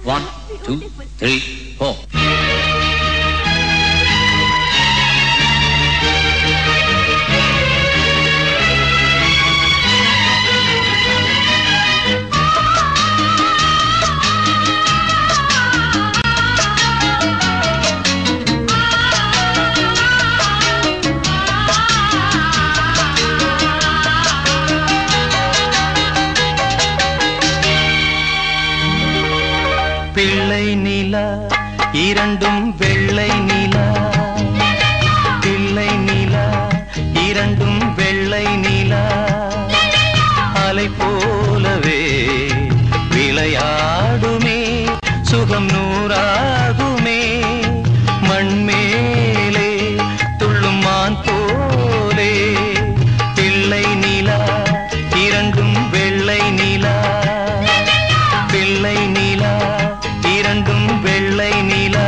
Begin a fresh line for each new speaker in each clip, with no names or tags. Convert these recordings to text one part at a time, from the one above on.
1, 2, 3, 4.
பிள்ளை நிலா இரண்டும் வெள்ளை நிலா, பிள்ளை நிலா இரண்டும் வெள்ளை நிலா, அலை போலவே விளையாடுமே சுகம் நூறாகுமே, மண்மேலே துள்ளும் மான் போலே. பிள்ளை நிலா இரண்டும் வெள்ளை நிலா, பிள்ளை நிலா இரண்டும் வெள்ளை நிலா.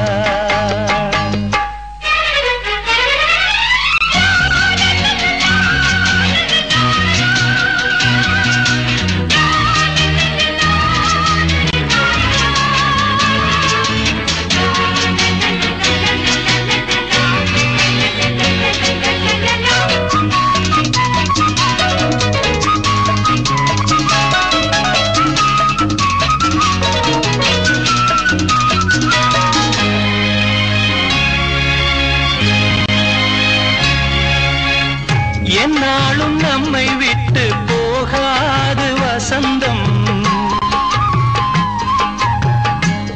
என்னாலும் நம்மை விட்டு போகாது வசந்தம்,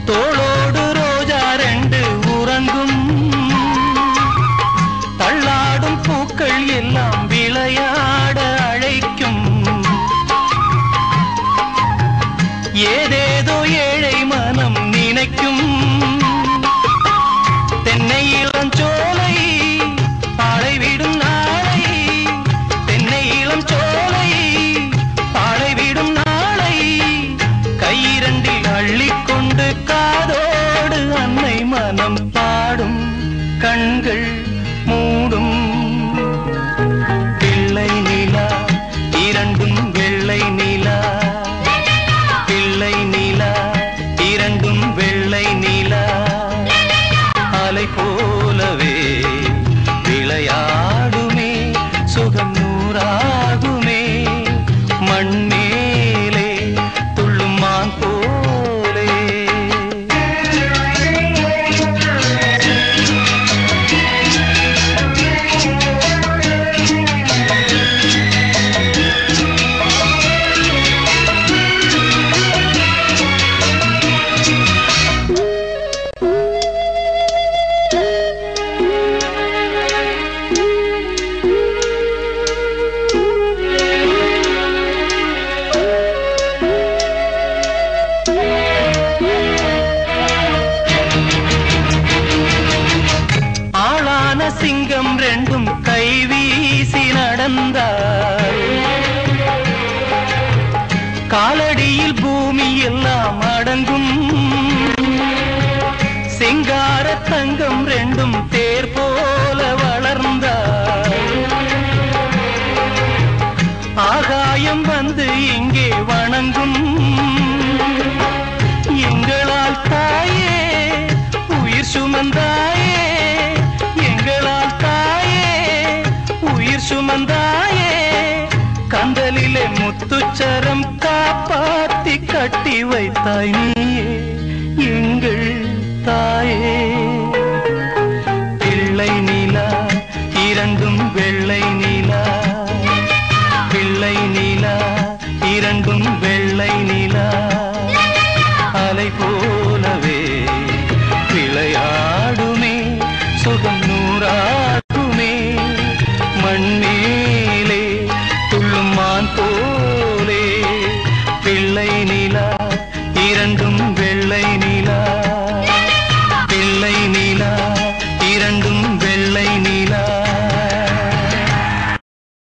தோளோடு ரோஜா ரெண்டு உறங்கும், தள்ளாடும் பூக்கள் எல்லாம் விளையாட அழைக்கும், ஏதேதோ ஏழை மனம் நினைக்கும். தென்னை இளஞ்சோலை பாழை விடும் நாளை, தென்னை இளம் சோலை பாழை விடும் நாளை, கையிரண்டில் அள்ளிக்கொண்டு காதோடு அன்னை மனம் பாடும், கண்கள் மூடும். பிள்ளை நிலா இரண்டும் வெள்ளை நிலா, பிள்ளை நிலா இரண்டும் வெள்ளை நிலா, அலை போலவே விளையாடுமே சுகம் நூறாகுமே, மண்மேலே துள்ளும் மான் போலே. ஆளான சிங்கம் ரெண்டும் கை வீசி நடந்தார், காலடியில் பூமி எல்லாம் அடங்கும், சிங்கார தங்கம் ரெண்டும் தேர் போல வளர்ந்தார், ஆகாயம் வந்து இங்கே வணங்கும். எங்களால் தாயே உயிர் சுமந்தாயே, எங்களால் தாயே உயிர் சுமந்தாயே, கந்தலிலே முத்துச்சரம் காப்பாத்தி கட்டி வைத்தாய் நீயே எங்கள் தாயே. பிள்ளை நிலா இரண்டும் வெள்ளை நிலா, பிள்ளை நிலா இரண்டும்